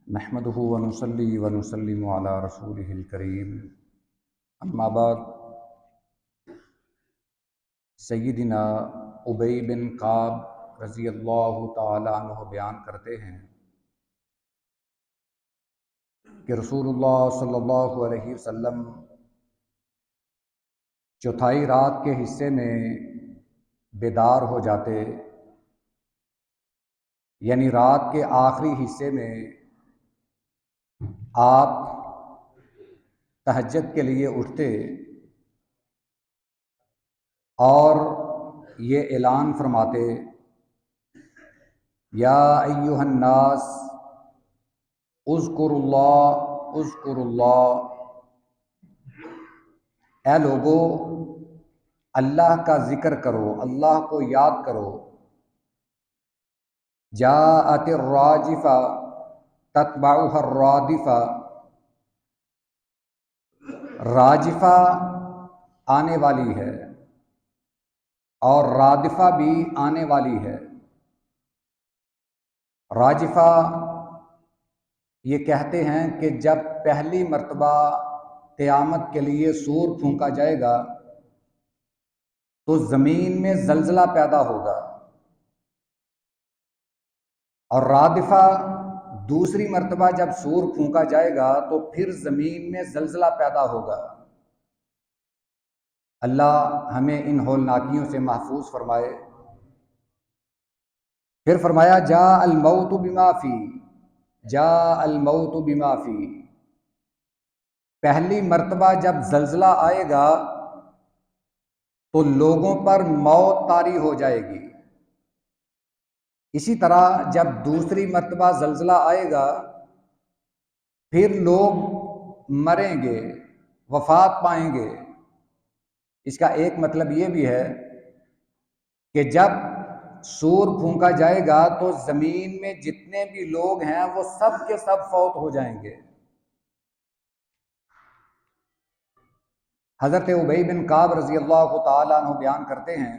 نحمده ونصلي ونسلم على رسوله الكريم اما بعد سیدنا ابی بن کعب رضی اللہ تعالی عنہ بیان کرتے ہیں کہ رسول اللہ صلی اللہ علیہ وسلم چوتھائی رات کے حصے میں بیدار ہو جاتے، یعنی رات کے آخری حصے میں آپ تہجد کے لیے اٹھتے اور یہ اعلان فرماتے، یا ایھا الناس اذکروا اللہ اذکروا اللہ، اے لوگو اللہ کا ذکر کرو، اللہ کو یاد کرو۔ جاءت الراجفہ تتبعها الرادفہ، راجفہ آنے والی ہے اور رادفہ بھی آنے والی ہے۔ راجفہ یہ کہتے ہیں کہ جب پہلی مرتبہ قیامت کے لیے سور پھونکا جائے گا تو زمین میں زلزلہ پیدا ہوگا، اور رادفہ دوسری مرتبہ جب سور پھونکا جائے گا تو پھر زمین میں زلزلہ پیدا ہوگا۔ اللہ ہمیں ان ہولناکیوں سے محفوظ فرمائے۔ پھر فرمایا جاء الموت بما فی، جاء الموت بما فی، پہلی مرتبہ جب زلزلہ آئے گا تو لوگوں پر موت طاری ہو جائے گی۔ اسی طرح جب دوسری مرتبہ زلزلہ آئے گا پھر لوگ مریں گے، وفات پائیں گے۔ اس کا ایک مطلب یہ بھی ہے کہ جب سور پھونکا جائے گا تو زمین میں جتنے بھی لوگ ہیں وہ سب کے سب فوت ہو جائیں گے۔ حضرت ابی بن کعب رضی اللہ تعالیٰ عنہ بیان کرتے ہیں،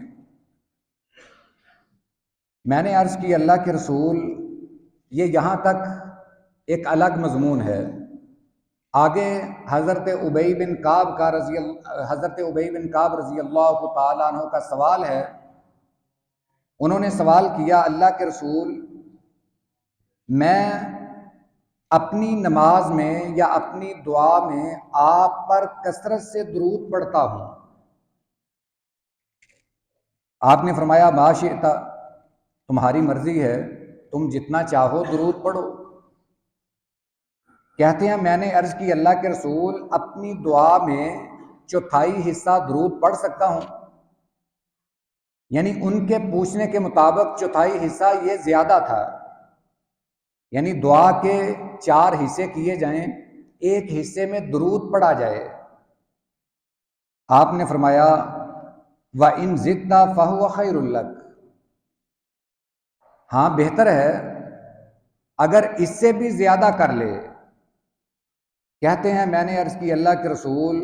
میں نے عرض کی اللہ کے رسول، یہ یہاں تک ایک الگ مضمون ہے، آگے حضرت ابی بن کعب رضی اللہ تعالیٰ عنہ کا سوال ہے۔ انہوں نے سوال کیا، اللہ کے رسول، میں اپنی نماز میں یا اپنی دعا میں آپ پر کثرت سے درود پڑھتا ہوں۔ آپ نے فرمایا ما شئت، تمہاری مرضی ہے، تم جتنا چاہو درود پڑھو۔ کہتے ہیں میں نے عرض کی اللہ کے رسول، اپنی دعا میں چوتھائی حصہ درود پڑھ سکتا ہوں؟ یعنی ان کے پوچھنے کے مطابق چوتھائی حصہ یہ زیادہ تھا، یعنی دعا کے 4 حصے کیے جائیں، ایک حصے میں درود پڑھا جائے۔ آپ نے فرمایا وَإِن زِدْتَ فَهُوَ خَيْرٌ لَكَ، ہاں بہتر ہے اگر اس سے بھی زیادہ کر لے۔ کہتے ہیں میں نے عرض کی اللہ کے رسول،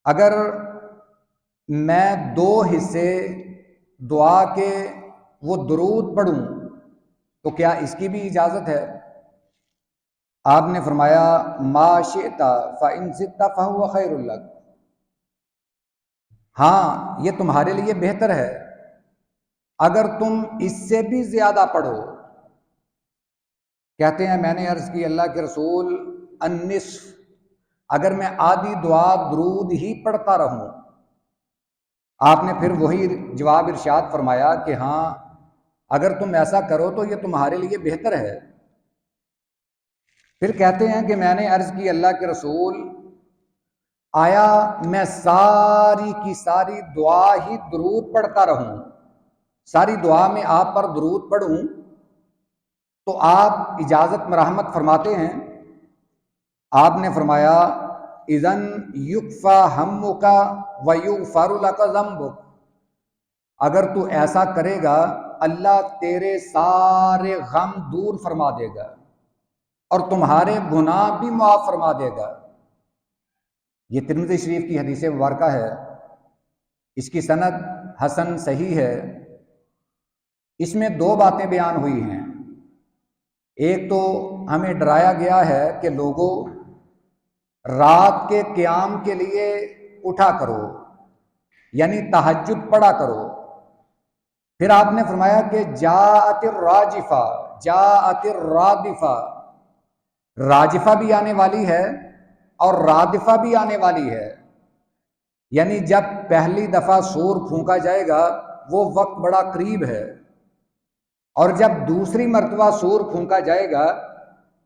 اگر میں 2 حصے دعا کے وہ درود پڑھوں تو کیا اس کی بھی اجازت ہے؟ آپ نے فرمایا ما شئت فإن زدت فهو خير لك، ہاں یہ تمہارے لیے بہتر ہے اگر تم اس سے بھی زیادہ پڑھو۔ کہتے ہیں میں نے عرض کی اللہ کے رسول، النصف، اگر میں آدھی دعا درود ہی پڑھتا رہوں۔ آپ نے پھر وہی جواب ارشاد فرمایا کہ ہاں اگر تم ایسا کرو تو یہ تمہارے لیے بہتر ہے۔ پھر کہتے ہیں کہ میں نے عرض کی اللہ کے رسول، آیا میں ساری کی ساری دعا ہی درود پڑھتا رہوں، ساری دعا میں آپ پر درود پڑھوں تو آپ اجازت مرحمت فرماتے ہیں؟ آپ نے فرمایا اذن یکفی ہمک ویغفر لک ذنبک، اگر تو ایسا کرے گا اللہ تیرے سارے غم دور فرما دے گا اور تمہارے گناہ بھی معاف فرما دے گا۔ یہ ترمذی شریف کی حدیث مبارکہ ہے، اس کی سند حسن صحیح ہے۔ اس میں 2 باتیں بیان ہوئی ہیں، ایک تو ہمیں ڈرایا گیا ہے کہ لوگوں رات کے قیام کے لیے اٹھا کرو، یعنی تہجد پڑھا کرو۔ پھر آپ نے فرمایا کہ جاءت الراجفہ جاءت الرادفہ، راجفہ بھی آنے والی ہے اور رادفہ بھی آنے والی ہے، یعنی جب پہلی دفعہ سور پھونکا جائے گا وہ وقت بڑا قریب ہے، اور جب دوسری مرتبہ سور پھونکا جائے گا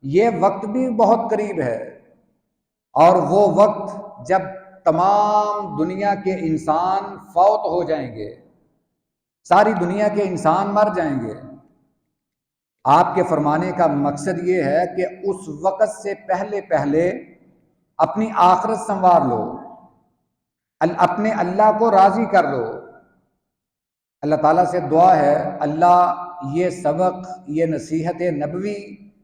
یہ وقت بھی بہت قریب ہے، اور وہ وقت جب تمام دنیا کے انسان فوت ہو جائیں گے، ساری دنیا کے انسان مر جائیں گے۔ آپ کے فرمانے کا مقصد یہ ہے کہ اس وقت سے پہلے پہلے اپنی آخرت سنوار لو، اپنے اللہ کو راضی کر لو۔ اللہ تعالیٰ سے دعا ہے اللہ یہ سبق، یہ نصیحت نبوی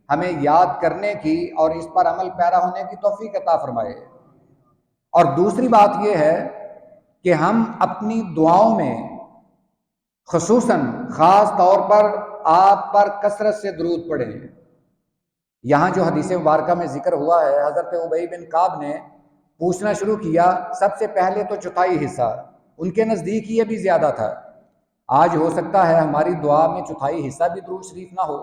ہمیں یاد کرنے کی اور اس پر عمل پیرا ہونے کی توفیق عطا فرمائے۔ اور دوسری بات یہ ہے کہ ہم اپنی دعاؤں میں خصوصاً خاص طور پر آپ پر کثرت سے درود پڑھیں۔ یہاں جو حدیث مبارکہ میں ذکر ہوا ہے، حضرت ابی بن کعب نے پوچھنا شروع کیا، سب سے پہلے تو چوتھائی حصہ، ان کے نزدیک یہ بھی زیادہ تھا۔ آج ہو سکتا ہے ہماری دعا میں چوتھائی حصہ بھی درود شریف نہ ہو۔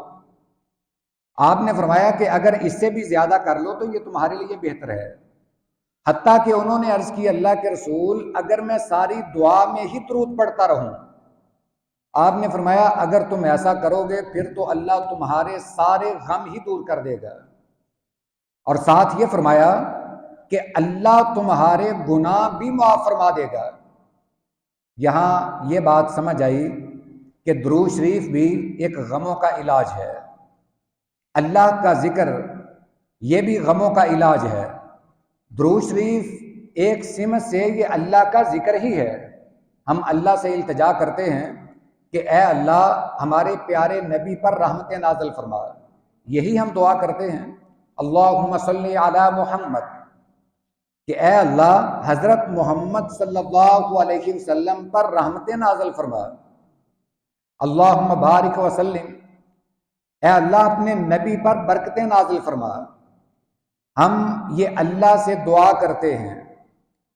آپ نے فرمایا کہ اگر اس سے بھی زیادہ کر لو تو یہ تمہارے لیے بہتر ہے۔ حتیٰ کہ انہوں نے عرض کی اللہ کے رسول اگر میں ساری دعا میں ہی درود پڑھتا رہوں، آپ نے فرمایا اگر تم ایسا کرو گے پھر تو اللہ تمہارے سارے غم ہی دور کر دے گا، اور ساتھ یہ فرمایا کہ اللہ تمہارے گناہ بھی معاف فرما دے گا۔ یہاں یہ بات سمجھ آئی کہ درود شریف بھی ایک غموں کا علاج ہے، اللہ کا ذکر یہ بھی غموں کا علاج ہے۔ درود شریف ایک سمت سے یہ اللہ کا ذکر ہی ہے۔ ہم اللہ سے التجا کرتے ہیں کہ اے اللہ ہمارے پیارے نبی پر رحمت نازل فرما، یہی ہم دعا کرتے ہیں، اللہم صلی علی محمد، کہ اے اللہ حضرت محمد صلی اللہ علیہ وسلم پر رحمت نازل فرما، اللہم بارک وسلم، اے اللہ اپنے نبی پر برکتیں نازل فرما۔ ہم یہ اللہ سے دعا کرتے ہیں،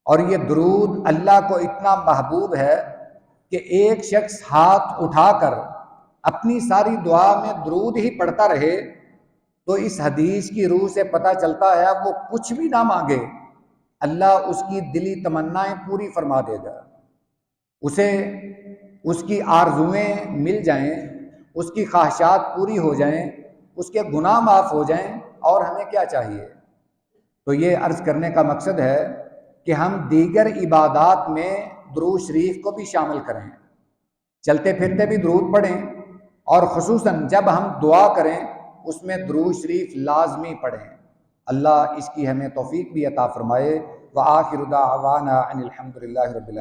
اور یہ درود اللہ کو اتنا محبوب ہے کہ ایک شخص ہاتھ اٹھا کر اپنی ساری دعا میں درود ہی پڑھتا رہے تو اس حدیث کی روح سے پتہ چلتا ہے وہ کچھ بھی نہ مانگے اللہ اس کی دلی تمنائیں پوری فرما دے گا، اسے اس کی آرزویں مل جائیں، اس کی خواہشات پوری ہو جائیں، اس کے گناہ معاف ہو جائیں، اور ہمیں کیا چاہیے؟ تو یہ عرض کرنے کا مقصد ہے کہ ہم دیگر عبادات میں درود شریف کو بھی شامل کریں، چلتے پھرتے بھی درود پڑھیں، اور خصوصاً جب ہم دعا کریں اس میں درود شریف لازمی پڑھیں۔ اللہ اس کی ہمیں توفیق بھی عطا فرمائے۔ وآخر دعوانا ان الحمد للہ رب العالمین۔